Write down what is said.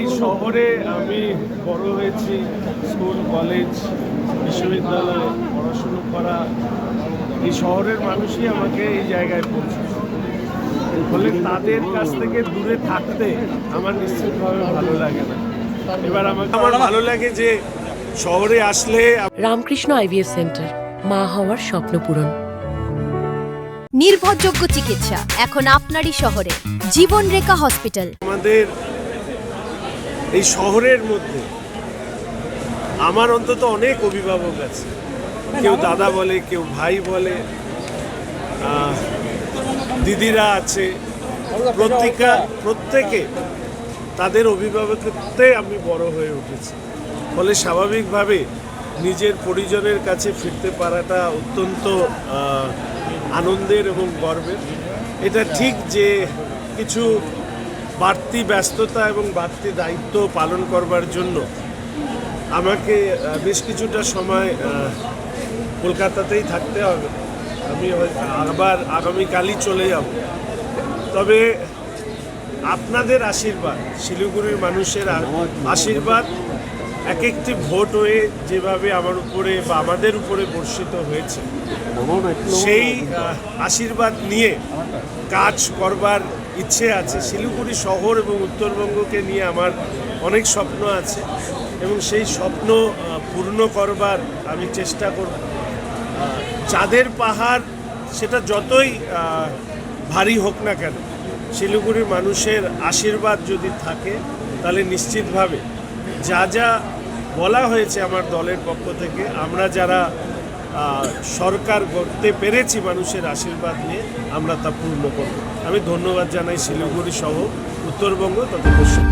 এই শহরে আমি বড় হয়েছি, স্কুল কলেজ বিশ্ববিদ্যালয়ে পড়াশুনো করা, এই শহরের মানুষই আমাকে এই জায়গায় পৌঁছেছে। ফলে তাদের কাছ থেকে দূরে থাকতে আমার নিশ্চিতভাবে ভালো লাগে না। এবার আমার ভালো লাগে যে শহরে আসলে রামকৃষ্ণ আইভিএফ সেন্টার, মা হওয়ার স্বপ্ন পূরণ। নির্ভরযোগ্য চিকিৎসা এখন আপনারই শহরে, জীবন রেখা হসপিটাল। আমাদের এই শহরের মধ্যে আমার অন্তত অনেক অভিভাবক আছে, কেউ দাদা বলে, কেউ ভাই বলে, দিদিরা আছে, প্রত্যেকে তাদের অভিভাবকত্বে আমি বড় হয়ে উঠেছি। ফলে স্বাভাবিকভাবে নিজের পরিজনের কাছে ফিরতে পারাটা অত্যন্ত আনন্দের এবং গর্বের। এটা ঠিক যে কিছু বাড়তি ব্যস্ততা এবং বাড়তি দায়িত্ব পালন করবার জন্য আমাকে বেশ কিছুটা সময় কলকাতাতেই থাকতে হবে। আমি আবার আগামীকালই চলে যাব। তবে আপনাদের আশীর্বাদ, শিলিগুড়ির মানুষের আশীর্বাদ, এক একটি ভোট হয়ে যেভাবে আমার উপরে বা আমাদের উপরে বর্ষিত হয়েছে, সেই আশীর্বাদ নিয়ে কাজ করবার ইচ্ছে আছে। শিলিগুড়ি শহর এবং উত্তরবঙ্গকে নিয়ে আমার অনেক স্বপ্ন আছে এবং সেই স্বপ্ন পূর্ণ করবার আমি চেষ্টা করব। চাঁদের পাহাড় সেটা যতই ভারী হোক না কেন, শিলিগুড়ির মানুষের আশীর্বাদ যদি থাকে তাহলে নিশ্চিতভাবে যা যা বলা হয়েছে আমার দলের পক্ষ থেকে, আমরা যারা সরকার গড়তে পেরেছি মানুষের আশীর্বাদ নিয়ে, আমরা তা পূর্ণ করব। আমি ধন্যবাদ জানাই শিলিগুড়ি সহ উত্তরবঙ্গ তথা পশ্চিম।